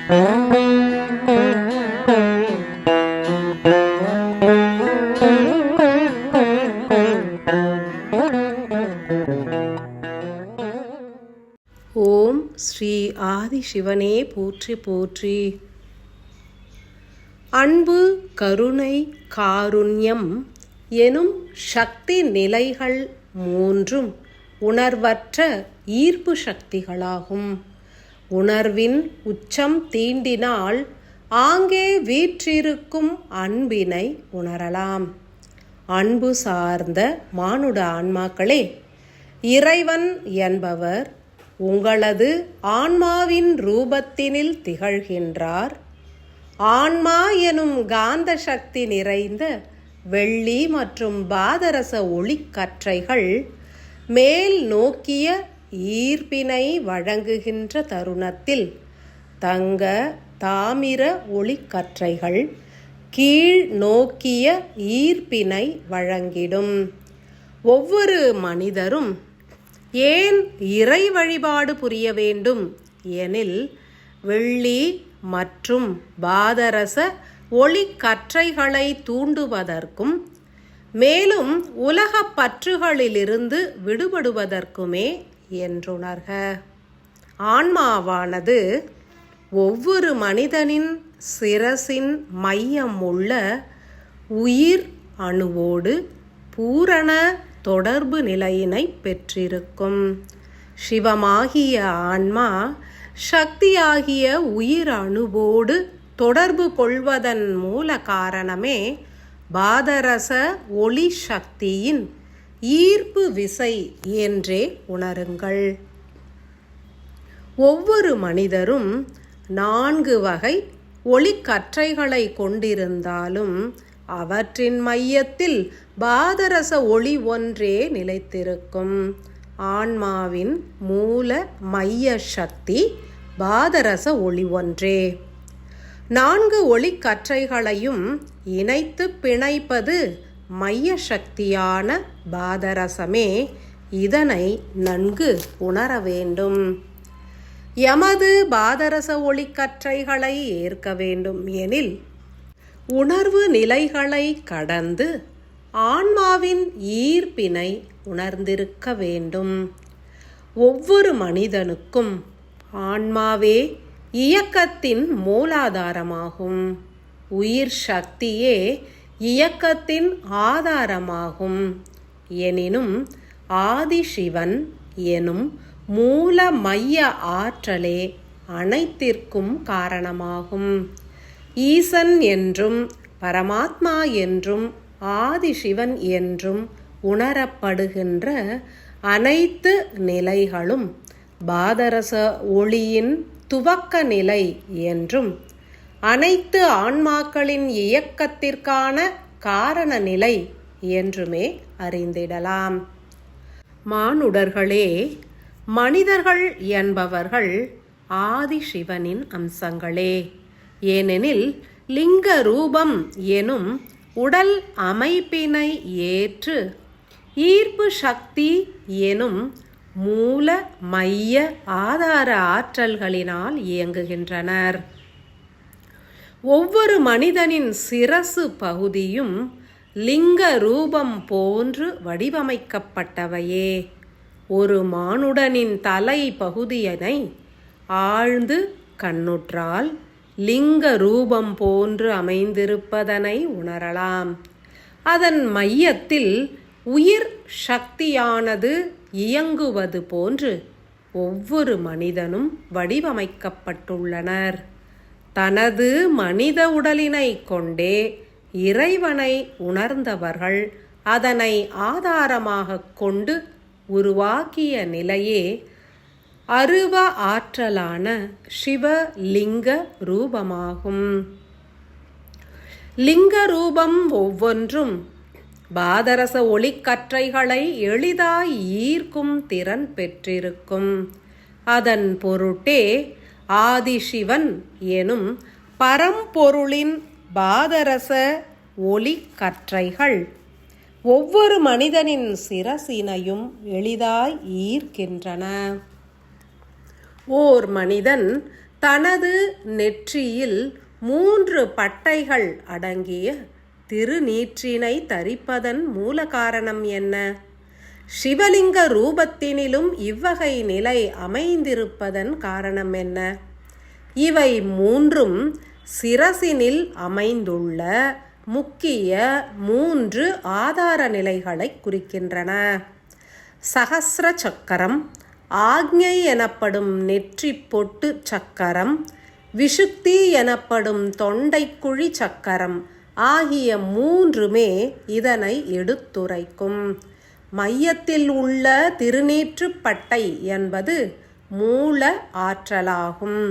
ஓம் ஸ்ரீ ஆதிசிவனே போற்றி போற்றி. அன்பு, கருணை, காருண்யம் எனும் சக்தி நிலைகள் மூன்றும் உணர்வற்ற ஈர்ப்பு சக்திகளாகும். உணர்வின் உச்சம் தீண்டினால் ஆங்கே வீற்றிருக்கும் அன்பினை உணரலாம். அன்பு சார்ந்த மானுட ஆன்மாக்களே, இறைவன் என்பவர் உங்களது ஆன்மாவின் ரூபத்தினில் திகழ்கின்றார். ஆன்மா எனும் காந்த சக்தி நிறைந்த வெள்ளி மற்றும் பாதரச ஒளிக்கற்றைகள் மேல் நோக்கிய ஈர்ப்பினை வழங்குகின்ற தருணத்தில் தங்க தாமிர ஒளிக்கற்றைகள் கீழ் நோக்கிய ஈர்ப்பினை வழங்கிடும். ஒவ்வொரு மனிதரும் ஏன் இறை வழிபாடு புரிய வேண்டும் எனில், வெள்ளி மற்றும் பாதரச ஒளிக்கற்றைகளை தூண்டுவதற்கும் மேலும் உலக பற்றுகளிலிருந்து விடுபடுவதற்குமே என்றுணர்க. ஆன்மாவானது ஒவ்வொரு மனிதனின் சிரசின் மையம் உள்ள உயிர் அணுவோடு பூரண தொடர்பு நிலையினை பெற்றிருக்கும். சிவமாகிய ஆன்மா சக்தியாகிய உயிர் அணுவோடு தொடர்பு கொள்வதன் மூல காரணமே பாதரச ஒளி சக்தியின் ஈர்ப்பு விசை என்றே உணருங்கள். ஒவ்வொரு மனிதரும் 4 வகை ஒளிக்கற்றைகளை கொண்டிருந்தாலும் அவற்றின் மையத்தில் பாதரச ஒளி ஒன்றே நிலைத்திருக்கும். ஆன்மாவின் மூல மைய சக்தி பாதரச ஒளி ஒன்றே. 4 ஒளிக்கற்றைகளையும் இணைத்து பிணைப்பது மைய சக்தியான பாதரசமே. இதனை நன்கு உணர வேண்டும். எமது பாதரச ஒளிக்கற்றைகளை ஏற்க வேண்டும் எனில் உணர்வு நிலைகளை கடந்து ஆன்மாவின் ஈர்ப்பினை உணர்ந்திருக்க வேண்டும். ஒவ்வொரு மனிதனுக்கும் ஆன்மாவே இயக்கத்தின் மூலாதாரமாகும். உயிர் சக்தியே இயக்கத்தின் ஆதாரமாகும். எனினும் ஆதிசிவன் எனும் மூல மைய ஆற்றலே அனைத்திற்கும் காரணமாகும். ஈசன் என்றும் பரமாத்மா என்றும் ஆதிசிவன் என்றும் உணரப்படுகின்ற அனைத்து நிலைகளும் பாதரச ஒளியின் துவக்க நிலை என்றும் அனைத்து ஆன்மாக்களின் இயக்கத்திற்கான காரண நிலை என்றுமே அறிந்திடலாம். மானுடர்களே, மனிதர்கள் என்பவர்கள் ஆதிசிவனின் அம்சங்களே. ஏனெனில் லிங்க ரூபம் எனும் உடல் அமைப்பினை ஏற்று ஈர்ப்பு சக்தி எனும் மூல மைய ஆதார ஆற்றல்களினால் இயங்குகின்றனர். ஒவ்வொரு மனிதனின் சிரசு பகுதியும் லிங்க ரூபம் போன்று வடிவமைக்கப்பட்டவையே. ஒரு மானுடனின் தலை பகுதியினை ஆழ்ந்து கண்ணுற்றால் லிங்க ரூபம் போன்று அமைந்திருப்பதனை உணரலாம். அதன் மையத்தில் உயிர் சக்தியானது இயங்குவது போன்று ஒவ்வொரு மனிதனும் வடிவமைக்கப்பட்டுள்ளனர். தனது மனித உடலினை கொண்டே இறைவனை உணர்ந்தவர்கள் அதனை ஆதாரமாக கொண்டு உருவாக்கிய நிலையே அருவ ஆற்றலான சிவலிங்க ரூபமாகும். லிங்க ரூபம் ஒவ்வொன்றும் பாதரச ஒளிக்கற்றைகளை எளிதாய் ஈர்க்கும் திறன் பெற்றிருக்கும். அதன் பொருட்டே ஆதிசிவன் எனும் பரம்பொருளின் பாதரச ஒளிக்கற்றைகள் ஒவ்வொரு மனிதனின் சிரசினையும் எளிதாய் ஈர்க்கின்றன. ஓர் மனிதன் தனது நெற்றியில் 3 பட்டைகள் அடங்கிய திருநீற்றினை தரிப்பதன் மூல காரணம் என்ன? சிவலிங்க ரூபத்தினிலும் இவ்வகை நிலை அமைந்திருப்பதன் காரணம் என்ன? இவை 3ம் சிரசினில் அமைந்துள்ள முக்கிய 3 ஆதார நிலைகளை குறிக்கின்றன. சகஸ்ர சக்கரம், ஆக்ஞை எனப்படும் நெற்றி பொட்டு சக்கரம், விஷுக்தி எனப்படும் தொண்டைக்குழி சக்கரம் ஆகிய 3மே இதனை எடுத்துரைக்கும். மையத்தில் உள்ள திருநீற்றுப் பட்டை என்பது மூல ஆற்றலாகும்.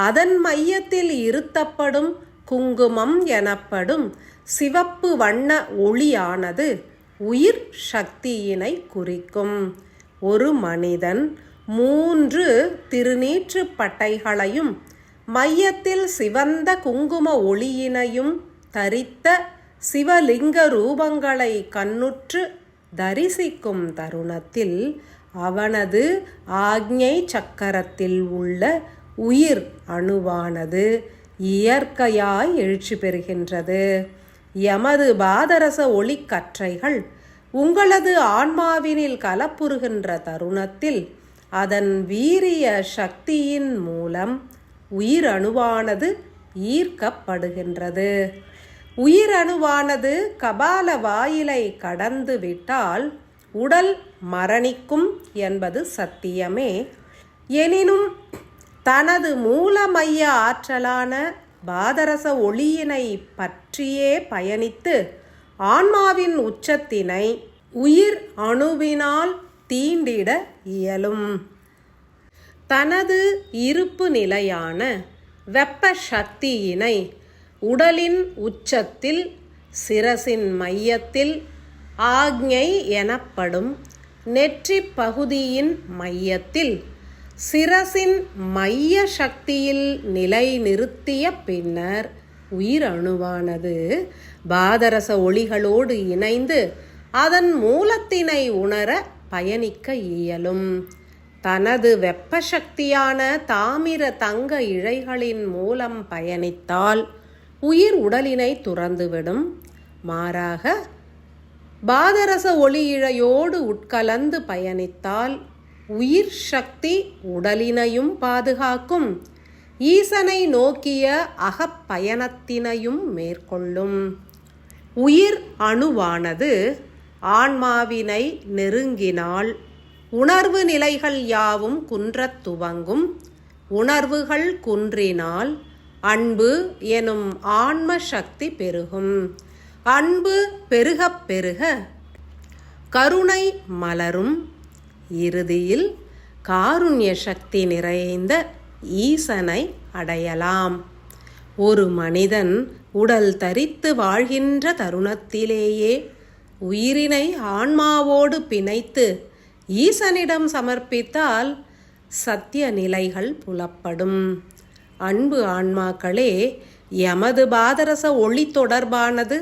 அதன் மையத்தில் இருத்தப்படும் குங்குமம் எனப்படும் சிவப்பு வண்ண ஒளியானது உயிர் சக்தியினை குறிக்கும். ஒரு மனிதன் 3 திருநீற்றுப் பட்டைகளையும் மையத்தில் சிவந்த குங்கும ஒளியினையும் தரித்த சிவலிங்க ரூபங்களை கண்ணுற்று தரிசிக்கும் தருணத்தில் அவனது ஆக்ஞை சக்கரத்தில் உள்ள உயிர் அணுவானது இயற்கையாய் எழுச்சி பெறுகின்றது. எமது பாதரச ஒளிக்கற்றைகள் உங்களது ஆன்மாவினில் கலப்புறுகின்ற தருணத்தில் அதன் வீரிய சக்தியின் மூலம் உயிரணுவானது ஈர்க்கப்படுகின்றது. உயிரணுவானது கபால வாயிலை கடந்து விட்டால் உடல் மரணிக்கும் என்பது சத்தியமே. எனினும் தனது மூல மைய ஆற்றலான பாதரச ஒளியினை பற்றியே பயணித்து ஆன்மாவின் உச்சத்தினை உயிர் அணுவினால் தீண்டிட இயலும். தனது இருப்பு நிலையான வெப்ப சக்தியினை உடலின் உச்சத்தில் சிரசின் மையத்தில் ஆக்ஞை எனப்படும் நெற்றி பகுதியின் மையத்தில் சிரசின் மைய சக்தியில் நிலை நிறுத்திய பின்னர் உயிரணுவானது பாதரச ஒளிகளோடு இணைந்து அதன் மூலத்தினை உணர பயணிக்க இயலும். தனது வெப்ப சக்தியான தாமிர தங்க இழைகளின் மூலம் பயணித்தால் உயிர் உடலினை துறந்துவிடும். மாறாக பாதரச ஒளி இழையோடு உட்கலந்து பயணித்தால் உயிர் சக்தி உடலினையும் பாதுகாக்கும், ஈசனை நோக்கிய அகப்பயணத்தினையும் மேற்கொள்ளும். உயிர் அணுவானது ஆன்மாவினை நெருங்கினால் உணர்வு நிலைகள் யாவும் குன்றத் துவங்கும். உணர்வுகள் குன்றினால் அன்பு எனும் ஆன்ம சக்தி பெருகும். அன்பு பெருகப் பெருக கருணை மலரும். இறுதியில் காருண்ய சக்தி நிறைந்த ஈசனை அடையலாம். ஒரு மனிதன் உடல் தரித்து வாழ்கின்ற தருணத்திலேயே உயிரினை ஆன்மாவோடு பிணைத்து ஈசனிடம் சமர்ப்பித்தால் சத்திய நிலைகள் புலப்படும். அன்பு ஆன்மாக்களே, எமது பாதரச ஒளி தொடர்பானது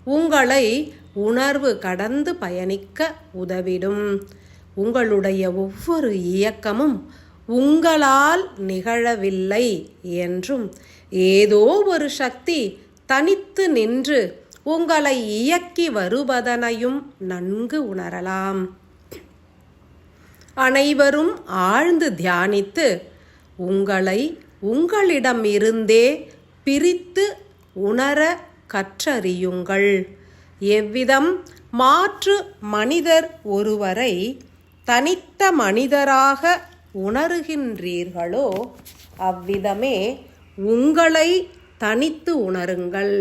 உங்களை உணர்வு கடந்து பயணிக்க உதவிடும். உங்களுடைய ஒவ்வொரு இயக்கமும் உங்களால் நிகழவில்லை என்றும் ஏதோ ஒரு சக்தி தனித்து நின்று உங்களை இயக்கி வருவதனையும் நன்கு உணரலாம். அனைவரும் ஆழ்ந்து தியானித்து உங்களை உங்களிடம் இருந்தே பிரித்து உணர கற்றறியுங்கள். எவ்விதம் மாற்று மனிதர் ஒருவரை தனித்த மனிதராக உணருகின்றீர்களோ அவ்விதமே உங்களை தனித்து உணருங்கள்.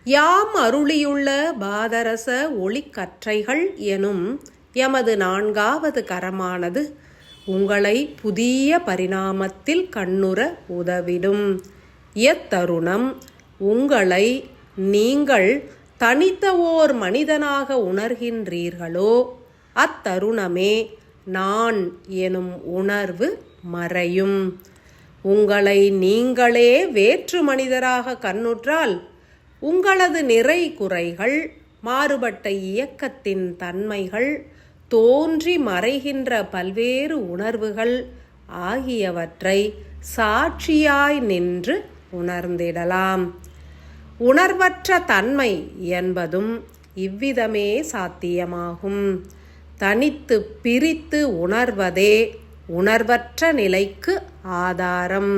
யாம் அருளியுள்ள பாதரச ஒளிக்கற்றைகள் எனும் எமது 4வது கரமானது உங்களை புதிய பரிணாமத்தில் கண்ணுற உதவிடும். எத்தருணம் உங்களை நீங்கள் தனித்த ஓர் மனிதனாக உணர்கின்றீர்களோ அத்தருணமே நான் எனும் உணர்வு மறையும். உங்களை நீங்களே வேற்று மனிதராக கண்ணுற்றால் உங்களது நிறை குறைகள், மாறுபட்ட இயக்கத்தின் தன்மைகள், தோன்றி மறைகின்ற பல்வேறு உணர்வுகள் ஆகியவற்றை சாட்சியாய் நின்று உணர்ந்திடலாம். உணர்வற்ற தன்மை என்பதும் இவ்விதமே சாத்தியமாகும். தனித்து பிரித்து உணர்வதே உணர்வற்ற நிலைக்கு ஆதாரம்.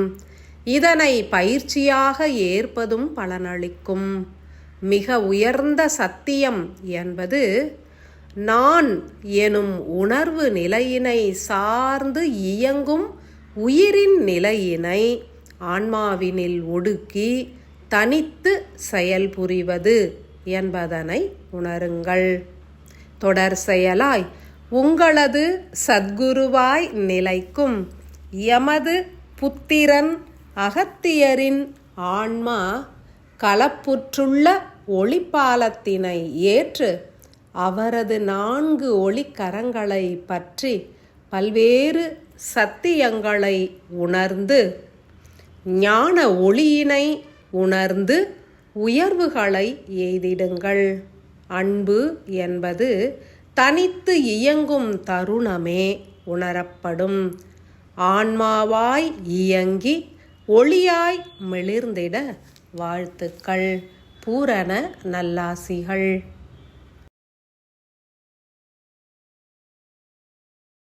இதனை பயிற்சியாக ஏற்பதும் பலனளிக்கும். மிக உயர்ந்த சத்தியம் என்பது நான் எனும் உணர்வு நிலையினை சார்ந்து இயங்கும் உயிரின் நிலையினை ஆன்மாவினில் ஒடுக்கி தனித்து செயல்புரிவது என்பதனை உணருங்கள். தொடர் செயலாய் உங்களது சத்குருவாய் நிலைக்கும் எமது புத்திரன் அகத்தியரின் ஆன்மா களப்புற்றுள்ள ஒளிப்பாலத்தினை ஏற்று அவரது 4 ஒளிக்கரங்களை பற்றி பல்வேறு சத்தியங்களை உணர்ந்து ஞான ஒளியினை உணர்ந்து உயர்வுகளை எய்திடுங்கள். அன்பு என்பது தனித்து இயங்கும் தருணமே உணரப்படும். ஆன்மாவாய் இயங்கி ஒளியாய் மிளிர்ந்திட வாழ்த்துக்கள். பூரண நல்லாசிகள்.